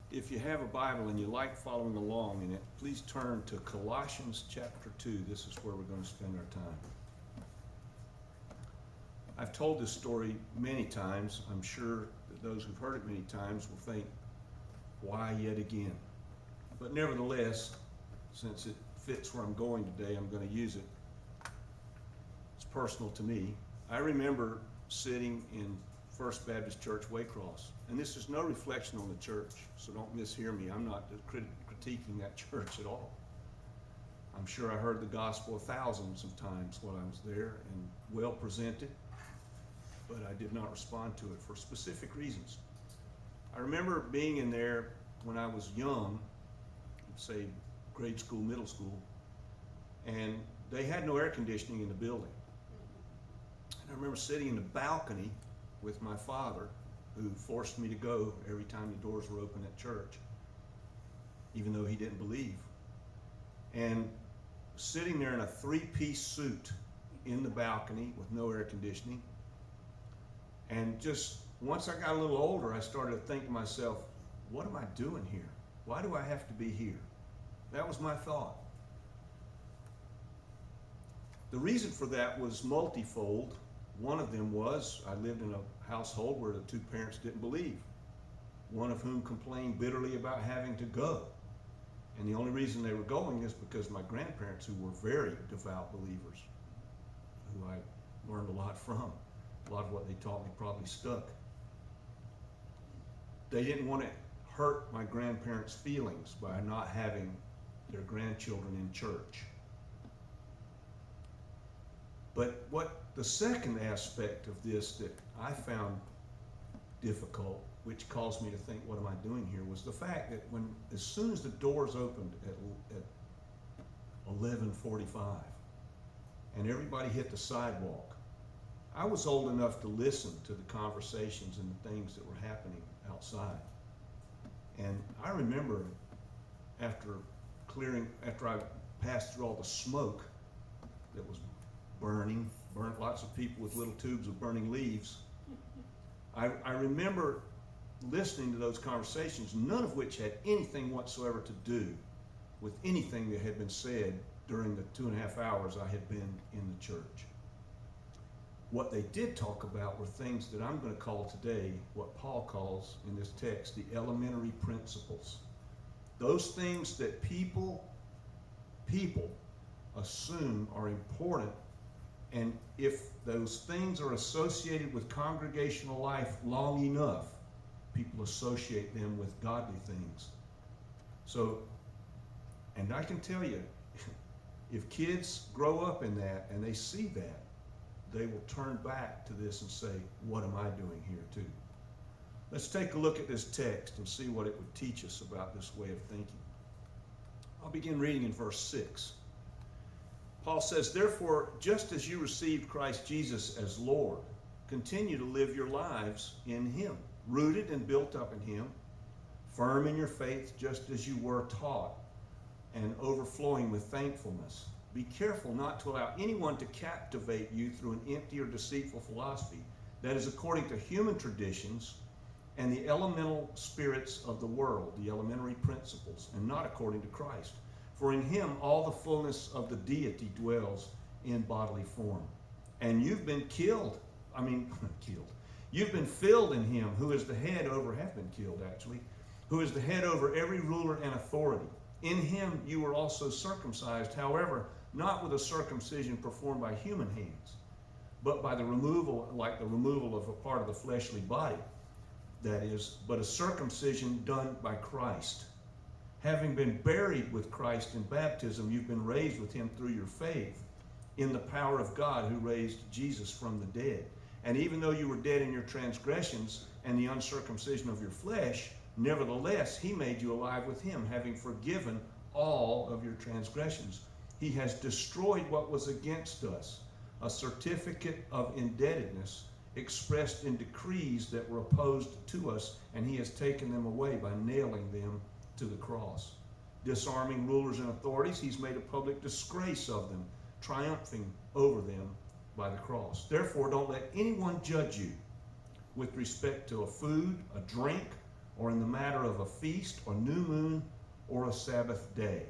If you have a Bible and you like following along in it, please turn to Colossians chapter 2. This is where we're going to spend our time. I've told this story many times. I'm sure that those who've heard it many times will think, why yet again? But nevertheless, since it fits where I'm going today, I'm going to use it. It's personal to me. I remember sitting in First Baptist Church, Waycross. And this is no reflection on the church, so don't mishear me. I'm not critiquing that church at all. I'm sure I heard the gospel thousands of times while I was there and well presented, but I did not respond to it for specific reasons. I remember being in there when I was young, say grade school, middle school, and they had no air conditioning in the building. And I remember sitting in the balcony with my father, who forced me to go every time the doors were open at church, even though he didn't believe. And sitting there in a three-piece suit in the balcony with no air conditioning. And just once I got a little older, I started to think to myself, what am I doing here? Why do I have to be here? That was my thought. The reason for that was multifold. One of them was I lived in a household where the two parents didn't believe, one of whom complained bitterly about having to go. And the only reason they were going is because my grandparents, who were very devout believers, who I learned a lot from, a lot of what they taught me probably stuck. They didn't want to hurt my grandparents' feelings by not having their grandchildren in church. But what the second aspect of this that I found difficult, which caused me to think, what am I doing here, was the fact that as soon as the doors opened at 11:45 and everybody hit the sidewalk, I was old enough to listen to the conversations and the things that were happening outside. And I remember after I passed through all the smoke that was burnt lots of people with little tubes of burning leaves. I remember listening to those conversations, none of which had anything whatsoever to do with anything that had been said during the 2.5 hours I had been in the church. What they did talk about were things that I'm going to call today, what Paul calls in this text, the elementary principles. Those things that people assume are important. And if those things are associated with congregational life long enough, people associate them with godly things. So, and I can tell you, if kids grow up in that and they see that, they will turn back to this and say, what am I doing here too? Let's take a look at this text and see what it would teach us about this way of thinking. I'll begin reading in verse 6. Paul says, therefore, just as you received Christ Jesus as Lord, continue to live your lives in him, rooted and built up in him, firm in your faith just as you were taught, and overflowing with thankfulness. Be careful not to allow anyone to captivate you through an empty or deceitful philosophy that is according to human traditions and the elemental spirits of the world, the elementary principles, and not according to Christ. For in him all the fullness of the deity dwells in bodily form. And you've been You've been filled in him who is the head over, who is the head over every ruler and authority. In him you were also circumcised, however, not with a circumcision performed by human hands, but by the removal, like the removal of a part of the fleshly body, that is, but a circumcision done by Christ. Having been buried with Christ in baptism, you've been raised with him through your faith in the power of God who raised Jesus from the dead. And even though you were dead in your transgressions and the uncircumcision of your flesh, nevertheless he made you alive with him, having forgiven all of your transgressions. He has destroyed what was against us, a certificate of indebtedness expressed in decrees that were opposed to us, and he has taken them away by nailing them to the cross. Disarming rulers and authorities, he's made a public disgrace of them, triumphing over them by the cross. Therefore, don't let anyone judge you with respect to a food, a drink, or in the matter of a feast or new moon or a Sabbath day.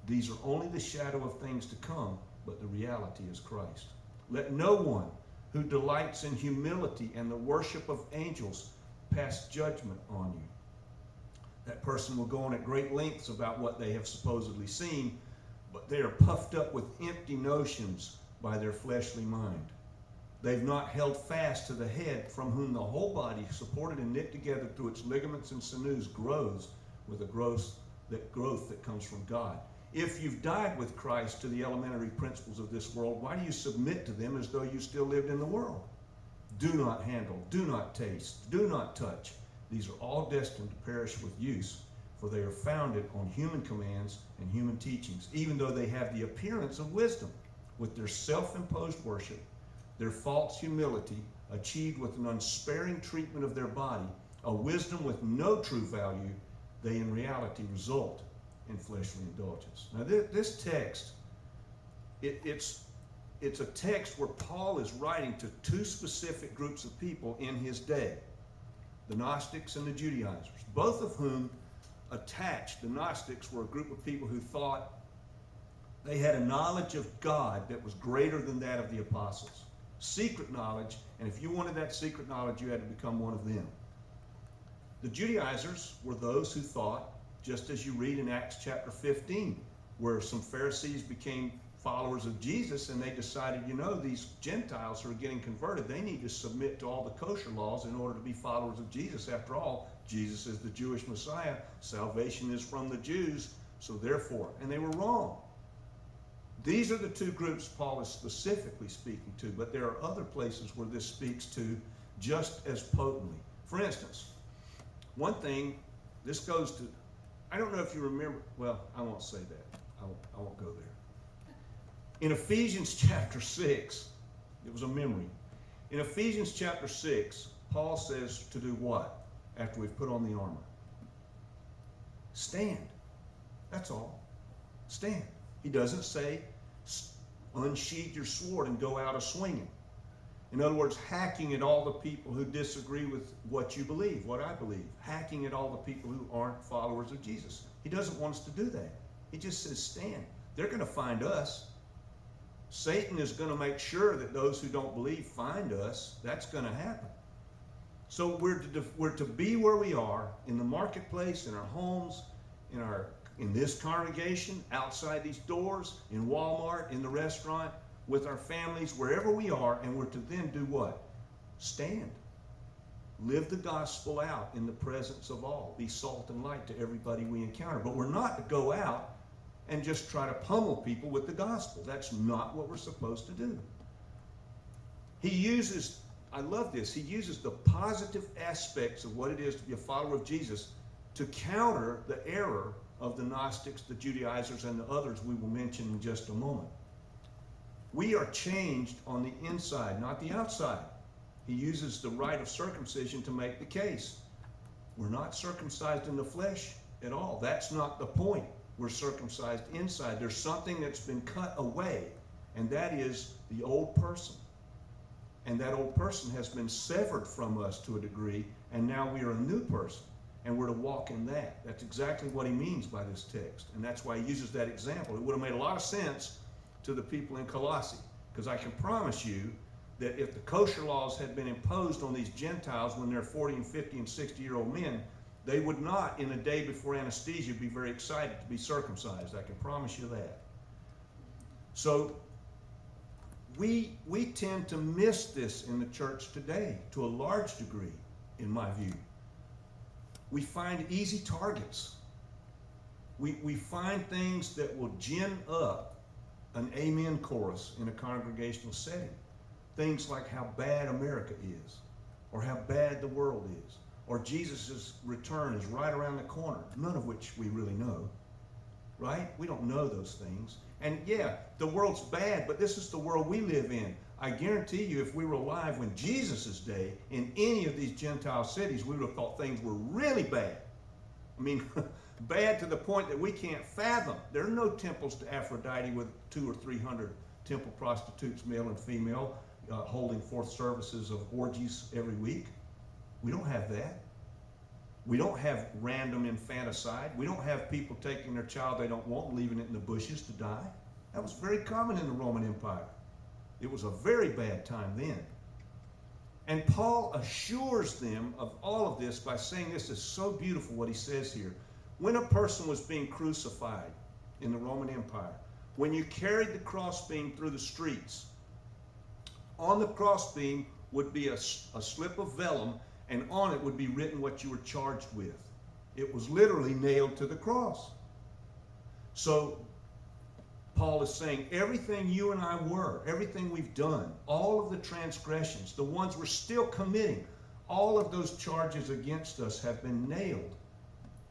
These are only the shadow of things to come, but the reality is Christ. Let no one who delights in humility and the worship of angels pass judgment on you. That person will go on at great lengths about what they have supposedly seen, but they are puffed up with empty notions by their fleshly mind. They've not held fast to the head, from whom the whole body, supported and knit together through its ligaments and sinews, grows with a growth that comes from God. If you've died with Christ to the elementary principles of this world, why do you submit to them as though you still lived in the world? Do not handle, do not taste, do not touch. These are all destined to perish with use, for they are founded on human commands and human teachings, even though they have the appearance of wisdom. With their self-imposed worship, their false humility, achieved with an unsparing treatment of their body, a wisdom with no true value, they in reality result in fleshly indulgence. Now this text, it's a text where Paul is writing to two specific groups of people in his day, the Gnostics and the Judaizers, both of whom attached. The Gnostics were a group of people who thought they had a knowledge of God that was greater than that of the apostles. Secret knowledge, and if you wanted that secret knowledge, you had to become one of them. The Judaizers were those who thought, just as you read in Acts chapter 15, where some Pharisees became followers of Jesus, and they decided, these Gentiles who are getting converted, they need to submit to all the kosher laws in order to be followers of Jesus. After all, Jesus is the Jewish Messiah. Salvation is from the Jews, so therefore, and they were wrong. These are the two groups Paul is specifically speaking to, but there are other places where this speaks to just as potently. For instance, one thing, this goes to, I don't know if you remember, well, I won't say that. I won't go there. In Ephesians chapter 6, it was a memory. In Ephesians chapter 6, Paul says to do what after we've put on the armor? Stand. That's all. Stand. He doesn't say unsheathe your sword and go out a-swinging. In other words, hacking at all the people who disagree with what you believe, what I believe. Hacking at all the people who aren't followers of Jesus. He doesn't want us to do that. He just says stand. They're going to find us. Satan is going to make sure that those who don't believe find us. That's going to happen. So we're to be where we are, in the marketplace, in our homes, in this congregation, outside these doors, in Walmart, in the restaurant, with our families, wherever we are, and we're to then do what? Stand. Live the gospel out in the presence of all. Be salt and light to everybody we encounter. But we're not to go out and just try to pummel people with the gospel. That's not what we're supposed to do. He uses, I love this, he uses the positive aspects of what it is to be a follower of Jesus to counter the error of the Gnostics, the Judaizers, and the others we will mention in just a moment. We are changed on the inside, not the outside. He uses the rite of circumcision to make the case. We're not circumcised in the flesh at all. That's not the point. We're circumcised inside. There's something that's been cut away, and that is the old person. And that old person has been severed from us to a degree, and now we are a new person, and we're to walk in that. That's exactly what he means by this text, and that's why he uses that example. It would have made a lot of sense to the people in Colossae, because I can promise you that if the kosher laws had been imposed on these Gentiles when they're 40 and 50 and 60-year-old men, they would not, in a day before anesthesia, be very excited to be circumcised. I can promise you that. So we tend to miss this in the church today to a large degree, in my view. We find easy targets. We find things that will gin up an amen chorus in a congregational setting. Things like how bad America is, or how bad the world is, or Jesus' return is right around the corner, none of which we really know, right? We don't know those things. And yeah, the world's bad, but this is the world we live in. I guarantee you, if we were alive when Jesus' day, in any of these Gentile cities, we would have thought things were really bad. I mean, bad to the point that we can't fathom. There are no temples to Aphrodite with 200 or 300 temple prostitutes, male and female, holding forth services of orgies every week. We don't have that. We don't have random infanticide. We don't have people taking their child they don't want and leaving it in the bushes to die. That was very common in the Roman Empire. It was a very bad time then. And Paul assures them of all of this by saying this is so beautiful what he says here. When a person was being crucified in the Roman Empire, when you carried the crossbeam through the streets, on the crossbeam would be a slip of vellum, and on it would be written what you were charged with. It was literally nailed to the cross. So Paul is saying everything you and I were, everything we've done, all of the transgressions, the ones we're still committing, all of those charges against us have been nailed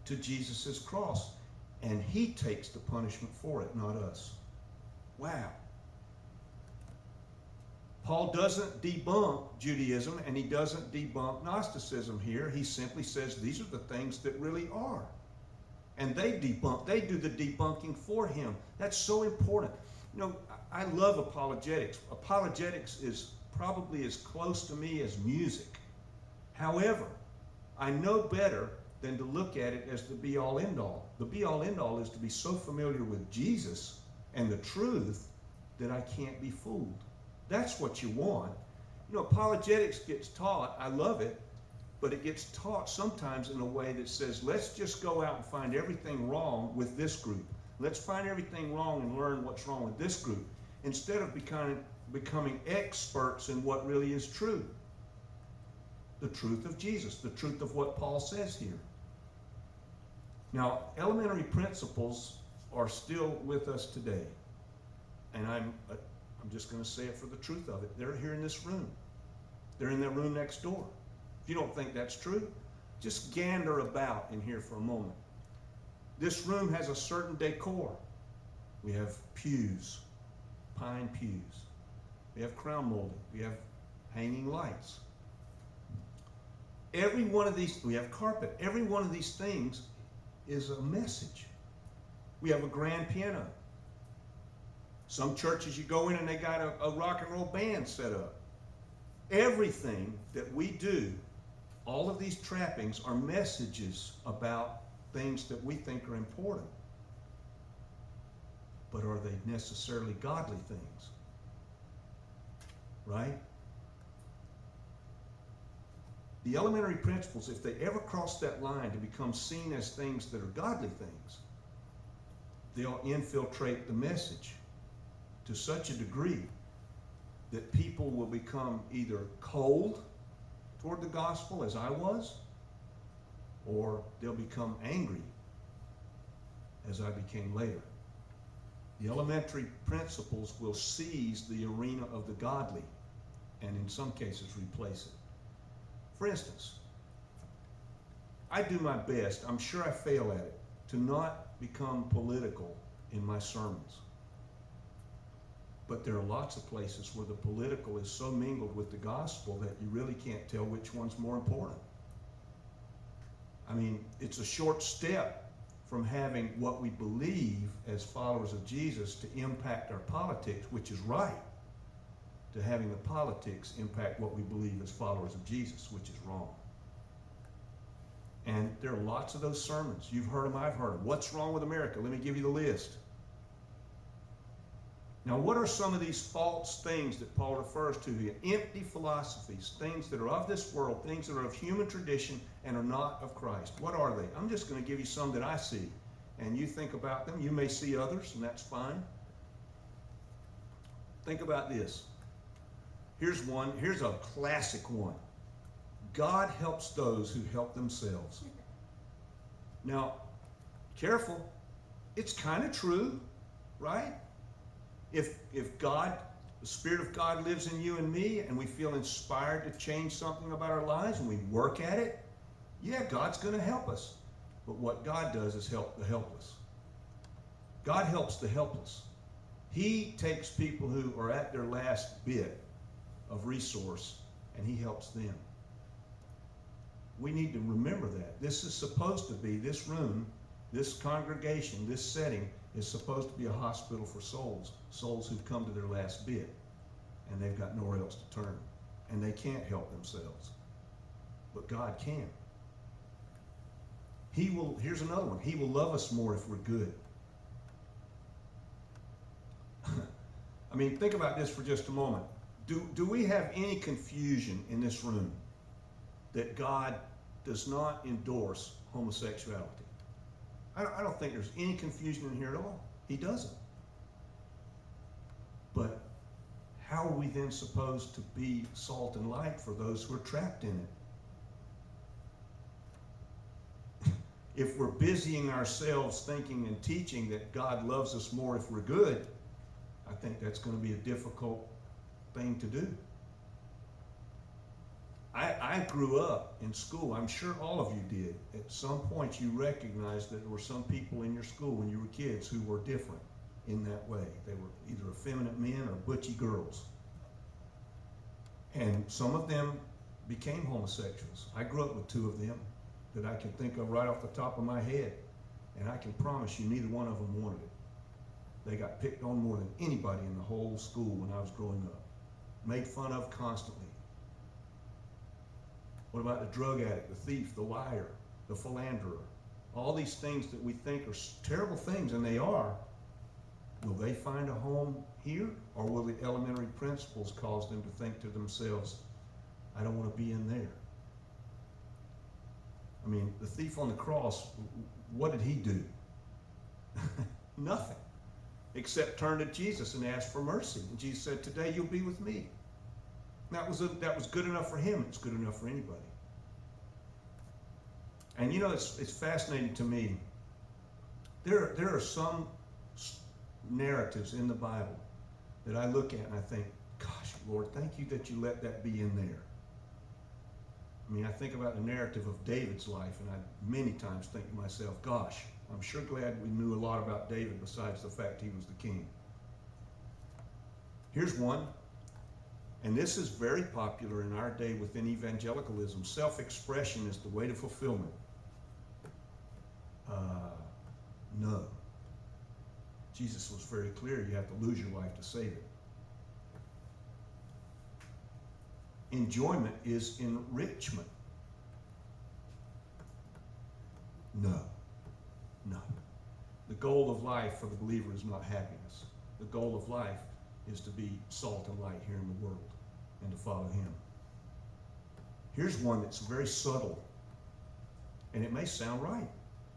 to Jesus' cross. And he takes the punishment for it, not us. Wow. Paul doesn't debunk Judaism and he doesn't debunk Gnosticism here. He simply says these are the things that really are. And they do the debunking for him. That's so important. You know, I love apologetics. Apologetics is probably as close to me as music. However, I know better than to look at it as the be-all, end-all. The be-all, end-all is to be so familiar with Jesus and the truth that I can't be fooled. That's what you want. You know, apologetics gets taught. I love it. But it gets taught sometimes in a way that says, let's just go out and find everything wrong with this group. Let's find everything wrong and learn what's wrong with this group, instead of becoming experts in what really is true. The truth of Jesus, the truth of what Paul says here. Now, elementary principles are still with us today. And I'm just going to say it for the truth of it. They're here in this room. They're in that room next door. If you don't think that's true, just gander about in here for a moment. This room has a certain decor. We have pews, pine pews. We have crown molding. We have hanging lights. Every one of these, we have carpet. Every one of these things is a message. We have a grand piano. Some churches you go in and they got a rock and roll band set up. Everything that we do, all of these trappings are messages about things that we think are important. But are they necessarily godly things? Right? The elementary principles, if they ever cross that line to become seen as things that are godly things, they'll infiltrate the message to such a degree that people will become either cold toward the gospel, as I was, or they'll become angry, as I became later. The elementary principles will seize the arena of the godly and in some cases replace it. For instance, I do my best, I'm sure I fail at it, to not become political in my sermons. But there are lots of places where the political is so mingled with the gospel that you really can't tell which one's more important. I mean, it's a short step from having what we believe as followers of Jesus to impact our politics, which is right, to having the politics impact what we believe as followers of Jesus, which is wrong. And there are lots of those sermons. You've heard them, I've heard them. What's wrong with America? Let me give you the list. Now, what are some of these false things that Paul refers to here? Empty philosophies, things that are of this world, things that are of human tradition and are not of Christ. What are they? I'm just going to give you some that I see. And you think about them. You may see others, and that's fine. Think about this. Here's one. Here's a classic one. God helps those who help themselves. Now, careful. It's kind of true, right? If God, the Spirit of God lives in you and me, and we feel inspired to change something about our lives, and we work at it, yeah, God's going to help us. But what God does is help the helpless. God helps the helpless. He takes people who are at their last bit of resource, and he helps them. We need to remember that. This is supposed to be, this room, this congregation, this setting, is supposed to be a hospital for souls who've come to their last bit, and they've got nowhere else to turn, and they can't help themselves. But God can. Here's another one. He will love us more if we're good. I mean, think about this for just a moment. Do we have any confusion in this room that God does not endorse homosexuality? I don't think there's any confusion in here at all. He doesn't. But how are we then supposed to be salt and light for those who are trapped in it? If we're busying ourselves thinking and teaching that God loves us more if we're good, I think that's going to be a difficult thing to do. I grew up in school. I'm sure all of you did. At some point you recognized that there were some people in your school when you were kids who were different in that way. They were either effeminate men or butchy girls. And some of them became homosexuals. I grew up with two of them that I can think of right off the top of my head. And I can promise you neither one of them wanted it. They got picked on more than anybody in the whole school when I was growing up. Made fun of constantly. What about the drug addict, the thief, the liar, the philanderer? All these things that we think are terrible things, and they are. Will they find a home here, or will the elementary principles cause them to think to themselves, I don't want to be in there? I mean, the thief on the cross, what did he do? Nothing, except turn to Jesus and ask for mercy. And Jesus said, today you'll be with me. That was good enough for him. It's good enough for anybody. And you know, it's fascinating to me. There are some narratives in the Bible that I look at and I think, gosh, Lord, thank you that you let that be in there. I mean, I think about the narrative of David's life, and I many times think to myself, gosh, I'm sure glad we knew a lot about David besides the fact he was the king. Here's one. And this is very popular in our day within evangelicalism. Self-expression is the way to fulfillment. No. Jesus was very clear. You have to lose your life to save it. Enjoyment is enrichment. No. No. The goal of life for the believer is not happiness. The goal of life is to be salt and light here in the world and to follow him. Here's one that's very subtle, and it may sound right.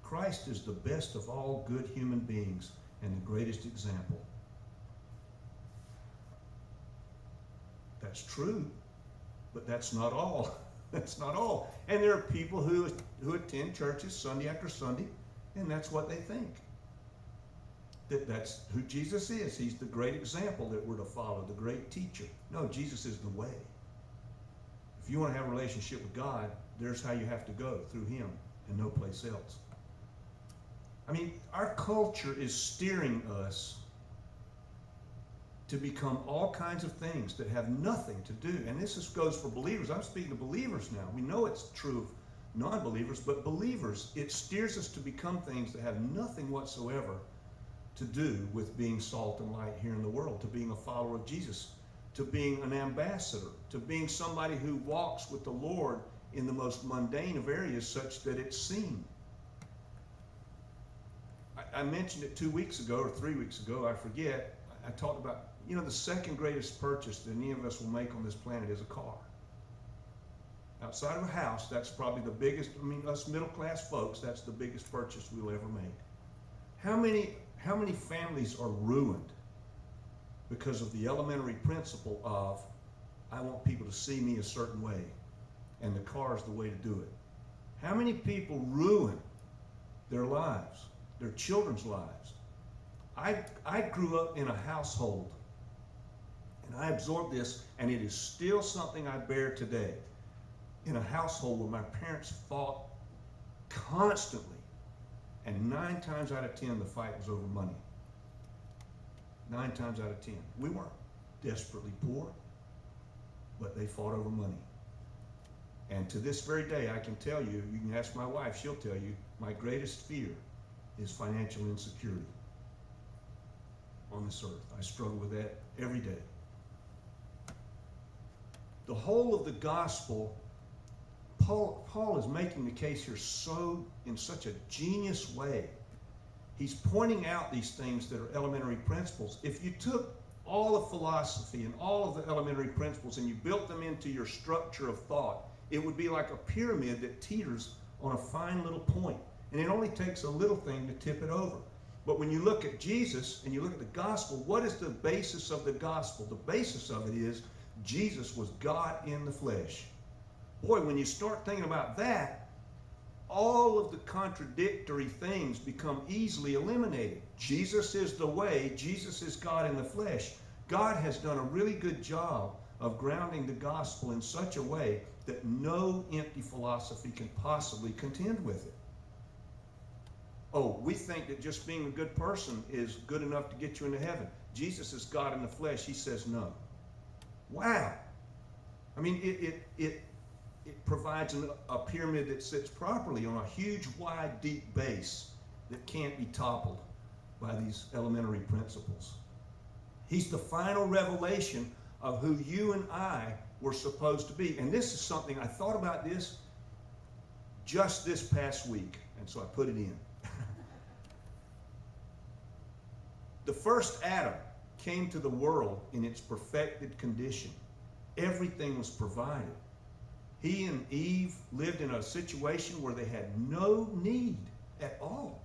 Christ is the best of all good human beings and the greatest example. That's true, but that's not all. That's not all. And there are people who attend churches Sunday after Sunday, and that's what they think. That's who Jesus is. He's the great example that we're to follow, the great teacher. No, Jesus is the way. If you want to have a relationship with God, there's how you have to go, through him and no place else. I mean, our culture is steering us to become all kinds of things that have nothing to do. And this goes for believers. I'm speaking to believers now. We know it's true of non-believers, but believers, it steers us to become things that have nothing whatsoever to do with being salt and light here in the world, to being a follower of Jesus, to being an ambassador, to being somebody who walks with the Lord in the most mundane of areas such that it's seen. I mentioned it 2 weeks ago or 3 weeks ago, I forget. I talked about, the second greatest purchase that any of us will make on this planet is a car. Outside of a house, that's probably the biggest, us middle class folks, that's the biggest purchase we'll ever make. How many families are ruined because of the elementary principle of, I want people to see me a certain way, and the car is the way to do it? How many people ruin their lives, their children's lives? I grew up in a household, and I absorbed this, and it is still something I bear today. In a household where my parents fought constantly, and 9 times out of 10 the fight was over money. 9 times out of 10. We weren't desperately poor, but they fought over money. And to this very day, I can tell you, you can ask my wife, she'll tell you, my greatest fear is financial insecurity on this earth. I struggle with that every day. The whole of the gospel Paul is making the case here in such a genius way. He's pointing out these things that are elementary principles. If you took all of philosophy and all of the elementary principles and you built them into your structure of thought, it would be like a pyramid that teeters on a fine little point. And it only takes a little thing to tip it over. But when you look at Jesus and you look at the gospel, what is the basis of the gospel? The basis of it is Jesus was God in the flesh. Boy, when you start thinking about that, all of the contradictory things become easily eliminated. Jesus is the way. Jesus is God in the flesh. God has done a really good job of grounding the gospel in such a way that no empty philosophy can possibly contend with it. Oh, we think that just being a good person is good enough to get you into heaven. Jesus is God in the flesh. He says no. Wow. I mean, it provides a pyramid that sits properly on a huge, wide, deep base that can't be toppled by these elementary principles. He's the final revelation of who you and I were supposed to be. And this is something, I thought about this just this past week, and so I put it in. The first Adam came to the world in its perfected condition. Everything was provided. He and Eve lived in a situation where they had no need at all.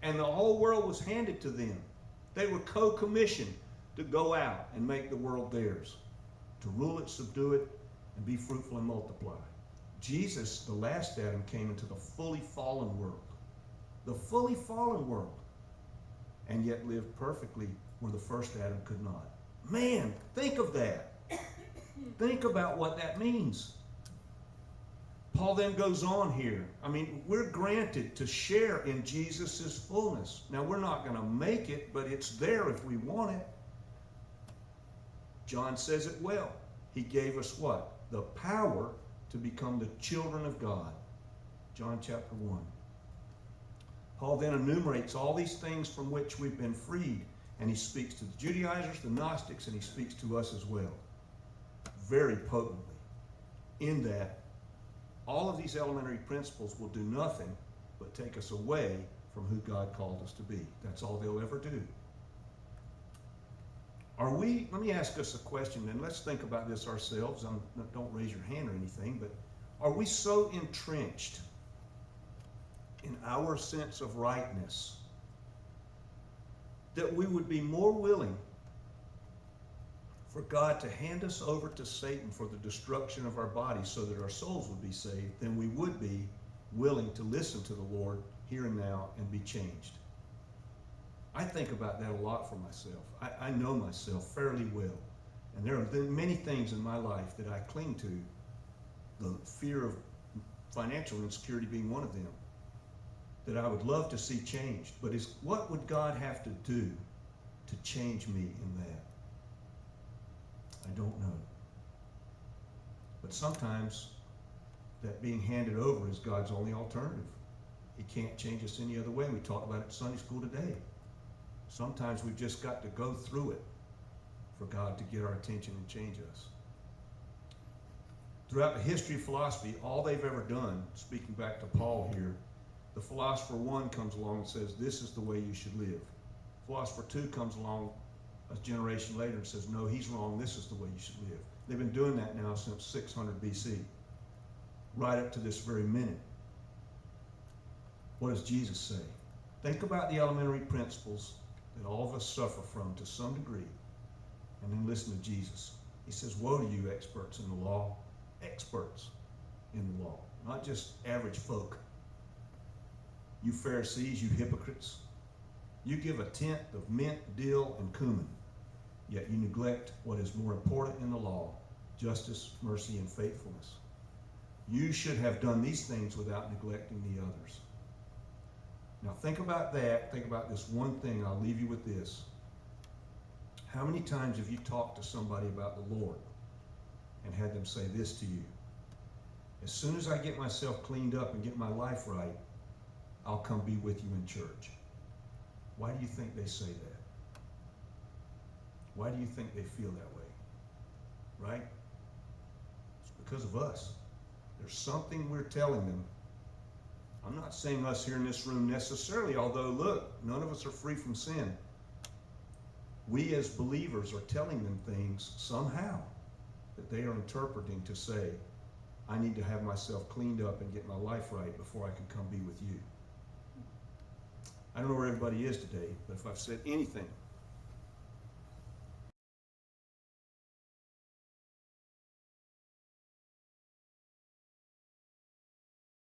And the whole world was handed to them. They were co-commissioned to go out and make the world theirs, to rule it, subdue it, and be fruitful and multiply. Jesus, the last Adam, came into the fully fallen world. The fully fallen world. And yet lived perfectly where the first Adam could not. Man, think of that. Think about what that means. Paul then goes on here. I mean, we're granted to share in Jesus' fullness. Now, we're not going to make it, but it's there if we want it. John says it well. He gave us what? The power to become the children of God. John chapter 1. Paul then enumerates all these things from which we've been freed, and he speaks to the Judaizers, the Gnostics, and he speaks to us as well. Very potently. In that, all of these elementary principles will do nothing but take us away from who God called us to be. That's all they'll ever do. Let me ask us a question, and let's think about this ourselves. Don't raise your hand or anything, but are we so entrenched in our sense of rightness that we would be more willing for God to hand us over to Satan for the destruction of our bodies so that our souls would be saved than we would be willing to listen to the Lord here and now and be changed? I think about that a lot for myself. I know myself fairly well. And there are many things in my life that I cling to, the fear of financial insecurity being one of them, that I would love to see changed. But what would God have to do to change me in that? I don't know. But sometimes that being handed over is God's only alternative. He can't change us any other way. We talked about it in Sunday school today. Sometimes we've just got to go through it for God to get our attention and change us. Throughout the history of philosophy, all they've ever done, speaking back to Paul here, the philosopher 1 comes along and says, this is the way you should live. Philosopher 2 comes along a generation later and says, no, he's wrong, this is the way you should live. They've been doing that now since 600 BC, right up to this very minute. What does Jesus say? Think about the elementary principles that all of us suffer from to some degree, and then listen to Jesus. He says, woe to you, experts in the law, experts in the law, not just average folk. You Pharisees, you hypocrites, you give a tenth of mint, dill, and cumin, yet you neglect what is more important in the law, justice, mercy, and faithfulness. You should have done these things without neglecting the others. Now think about that. Think about this one thing. I'll leave you with this. How many times have you talked to somebody about the Lord and had them say this to you? As soon as I get myself cleaned up and get my life right, I'll come be with you in church. Why do you think they say that? Why do you think they feel that way? Right? It's because of us. There's something we're telling them. I'm not saying us here in this room necessarily, although look, none of us are free from sin. We as believers are telling them things somehow that they are interpreting to say, I need to have myself cleaned up and get my life right before I can come be with you. I don't know where everybody is today, but if I've said anything